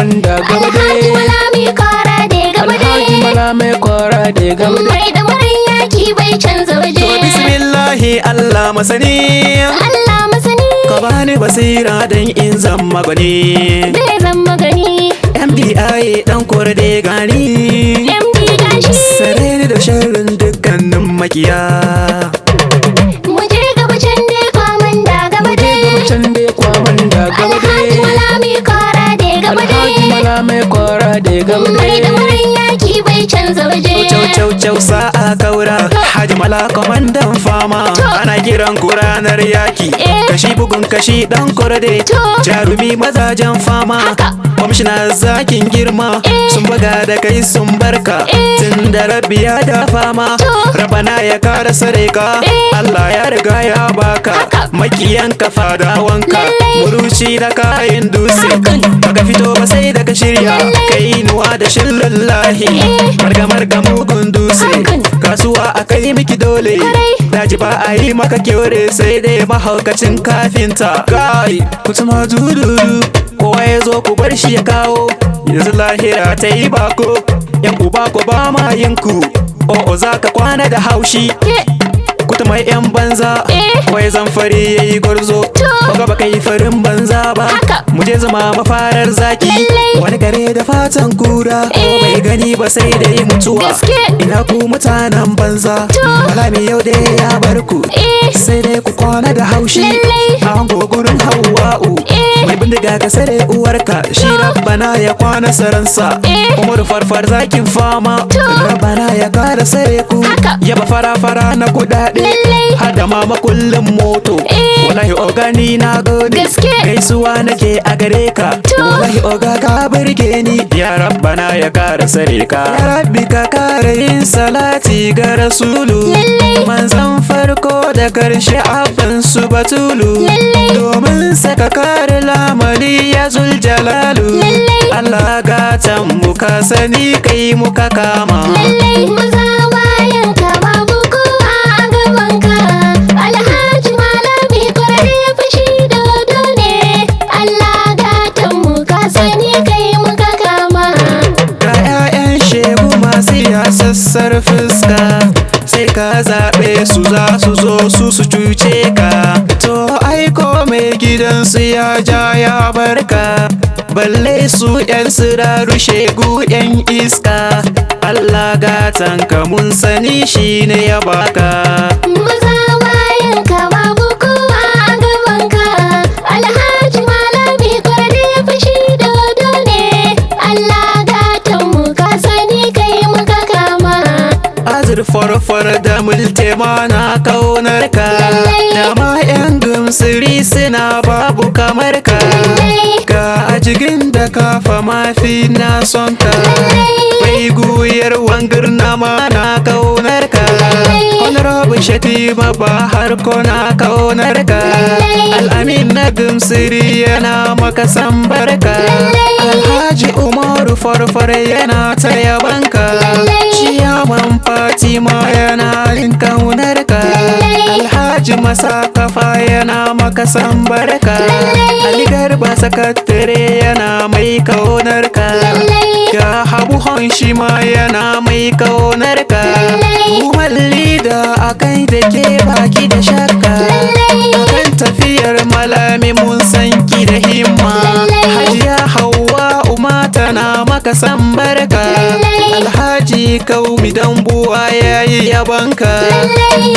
komanda gaba dai. Alhaji Malami Kwara da gaba dai. Alhaji Malami Kwara da gaba dai. Mai da marin yaki bai canza waje. To bismillahi Allah masani. Allah masani. Ka bani basira dan in zama gwani. Zai zama gani. MDI dan korde gani. MD gashi. Sare ni da sharrin dukkanin makiya. Mu je gaba can dai komanda gaba dai. Can dai komanda gaba dai. Alhaji Malami Kwara da gaba dai. Alhaji Malami Kwara da gaba dai. Mai da marin yaki bai canza waje. Cau sa'a kaura Haji Mala komandan fama. Ana kiran ku ranar yaki. Kashi bugun kashi dan korde. Jarumi mazajen fama. Kwamishina zakin girma. Sun buga da kai sun barka. Tun da rabbi ya da fama. Rabana ya kara sareka. Allah ya riga ya baka. Makiyan ka fadawanka. Muruci da kayan dutse. Baka fito ba sai da ka shirya. Kai nuwa da shillullahi. Marga mugun dutse. Kasuwa a kai miki dole. Daji ba a yi maka kyore sai dai mahaukacin kafinta. Kai kutuma dududu. Kowa ya zo ku bar shi ya kawo. Yanzu lahira ta yi bako. Yan uba ko ba ma yinku. O'o za ka kwana da haushi. Kutuma yan banza. Wai zamfari ya yi gwarzo. Koga baka yi farin banza ba. Muje zama mafarar zaki. Wani kare da fatan kura. Ko bai gani ba sai da yi mutuwa. Ina ku mutanen banza. Malami yau dai ya bar ku. Sai dai ku kwana da haushi. An gogurin Hauwa'u. Mai bindiga ka sare uwarka. Shi rabbana ya kwana saransa. Umar farfar zakin fama. Rabbana ya kara sare ku. Yaba fara na kudade. Hada ma makullin moto. Wallahi ogani na gode. Gaisuwa nake a gare ka. Wallahi oga ka burge ni. Ya rabbana ya kara sare ka. Ya rabbi ka kara yin salati ga rasulu. Manzan farko da karshe abin su batulu. Domin saka kare lamari ya zul jalalu. Allah gatan muka sani kai muka kama. Maza bayan ka babu kowa a gaban ka. Alhaji Malami Kwara ya fashi da wado ne. Allah gatan muka sani kai muka kama. Ga 'ya'yan shegu masu yasassar fuska. Sai ka zaɓe su za su zo su cuce ka. To aiko mai gidansu ya ja ya barka. Balle su 'yan siraru shegu 'yan iska. Allah gatan ka mun sani shi ne ya baka. Maza bayan ka babu kowa a gaban ka. Alhaji Malami Kwara ya fashi da wado ne. Allah gatan muka sani kai muka kama. Farfar da multema na kaunar ka. Dama 'yan gumsiri suna babu kamar ka. Ga a jigin da kafa mafi na son ka. Bai guyar wangir na ma na kaunar ka. Honorable Shatima ba har ko na kaunar ka. Al'amin na gumsiri yana maka san barka. Alhaji Umaru farfar yana ta yabanka. Ciyaman Fatima yana yin kaunar ka. Alhaji Masa kafa yana maka san barka. Ali Garba sakatare yana mai kaunar ka. Ga Habu Honshi ma yana mai kaunar ka. Kuma lida akai da ke baki da shakka. Akan tafiyar Malami mun san ki da himma. Hajiya Hauwa Uma tana maka san barka. Alhaji Kaumi Dambuwa yayi yabanka.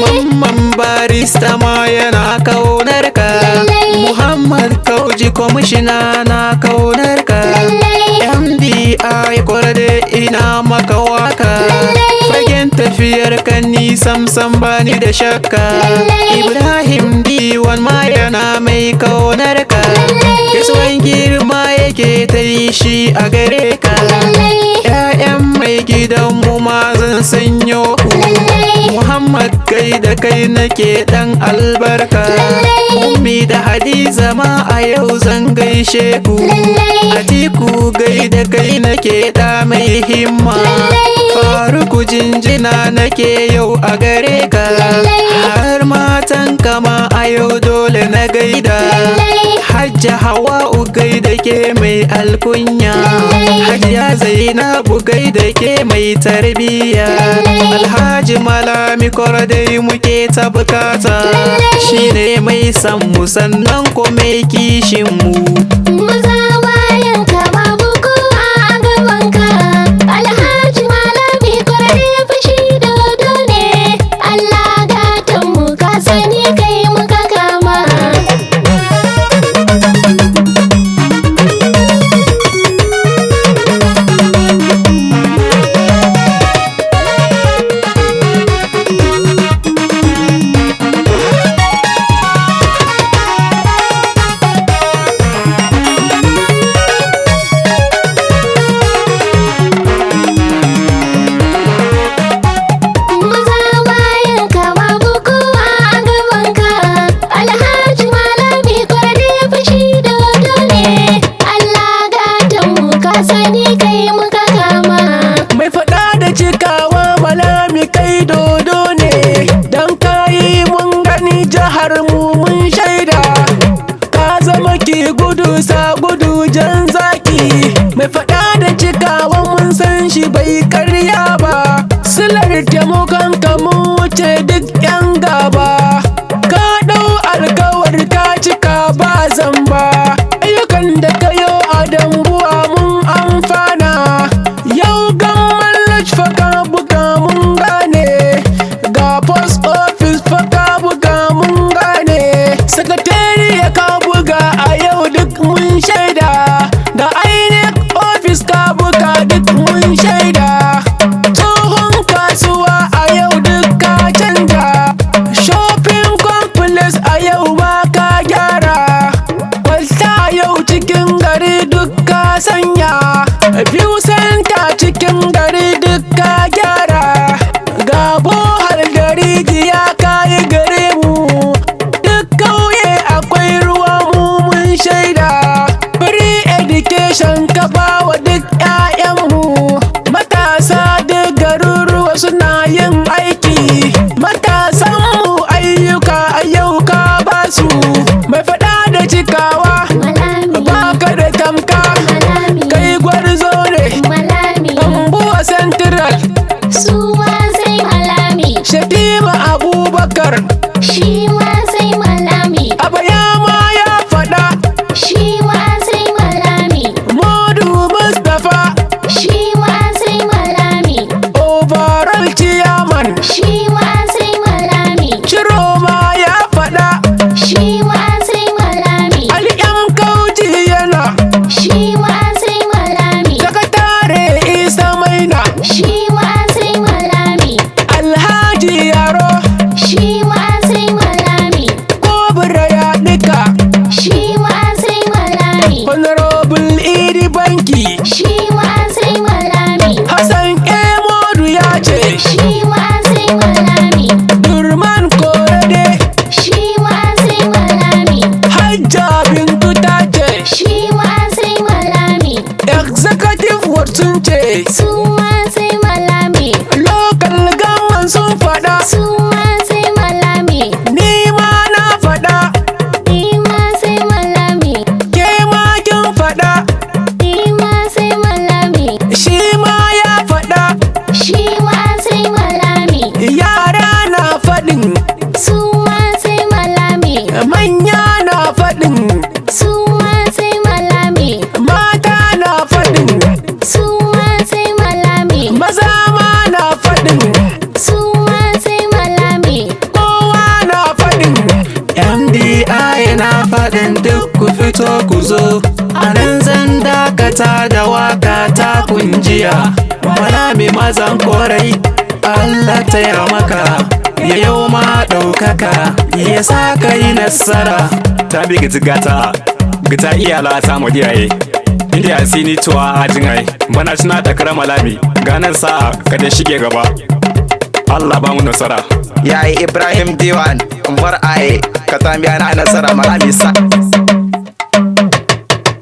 Mamman Barista ma yana kaunar ka. Muhammad Kauji kwamishina na kaunar ka. MDI Kwara ina maka waka. Fagen tafiyar ka ni samsam bani da shakka. Ibrahim D1 ma yana mai kaunar ka. Gaisuwan girma yake ta yi shi a gare ka. 'Ya'yan mai gidanmu ma zan sanyo ku. Muhammad kai da kai nake dan albarka. Ummi da Hadiza ma a yau zan gaishe ku. Atiku gai da kai nake da mai himma. Faruku jinjina nake yau a gare ka. Har ma matan kama a yau dole na gaida. Hajja Hawa'u gaida ke mai alkunya, Hajiya Zainabu gaida ke mai tarbiyya. Alhaji Malami dai muke ta bukata, shine mai san mu sannan ko mai kishin mu. Maza bayan ka babu kowa a gaban ka, Alhaji Malami kwarai fushi dodo ne. Allah gatan mu ka sani kai muka kama. Mai faɗa da cikawa Malami kai dodo ne, dan kayi mun gani jihar mu mun shaida. Ka zama ki gudu sa gudu jan zaki, mai faɗa da cikawa mun san shi bai karya ba. Silar taimakon ka mun wuce duk yan gaba, ka ɗau alkawar ka cika ba zamba. Ayyukan da kayo a dambuwa mun amfana, yau gamman lodge faka buga mun gane, ga post office faka buga mun gane, sakatariya ka buga a yau duk mun shaida, ga INEC office ka buga duk mun shaida. Tsohon kasuwa a yau duk ka canja, shopping complex a yau ma ka gyara, kwalta yau cikin gari duk ka sanya, view center cikin gari duk ka gyara, ga bohar gari jiya ka yi gare mu, duk kauye akwai ruwa mu mun shaida. Free education ka bawa duk 'ya'yanmu, matasa duk garuruwa suna yin aiki, matasanmu ayyuka a yau ka basu. Mai faɗa da cikawa baka da tamka, kai gwarzo ne. Tambuwa Central Su ma sai Malami, Shatima Abubakar, shi ma sai Malami, Abayama ya faɗa, shi ma sai Malami, Modu Mustapha, shi ma sai Malami, overall chairman, shi ma sai Malami, Chiroma ya faɗa, shi ma sai Malami, Al'yan Kauji yana, shi ma sai Malami, Sakatare Isa Maina, shi ma sai Malami, Alhaji Yaro, shi ma sai Malami, Kobra ya ɗika, shi ma sai Malami, Honorable Idi Banki, shi ma sai Malami, Hassan Modu ya ce, shi ma sai Malami, Durman Korede, shi ma sai Malami, Hajja Bintu ta ce, shi ma sai Malami, Executive Ward sun ce, su ma sai Malami, Local Government sun faɗa, su ma sai Malami, ni ma na faɗa, ni ma sai Malami, ke ma kin faɗa, ni ma sai Malami, shi ma ya faɗa, shi ma sai Malami, yara na faɗin, su ma sai Malami, manya na faɗin, su ma sai Malami, mata na faɗin, su ma sai Malami, maza ma na faɗin, su ma sai Malami, kowa na faɗin. MDI na faɗin duk ku fito ku zo, a nan zan dakata da waka ta kunjiya. Malami mazan korai, Allah taya maka, ya yau ma ɗaukaka, ya sa ka yi nasara. Ta bi gita iyala ta mu diyaye, inda asini tuwa ajin ai, bana tuna da kara Malami, ganan sa ka da shige gaba. Allah ba mu nasara. yayi Ibrahim Diwan bar aye ka tambiya na nasara Malami sa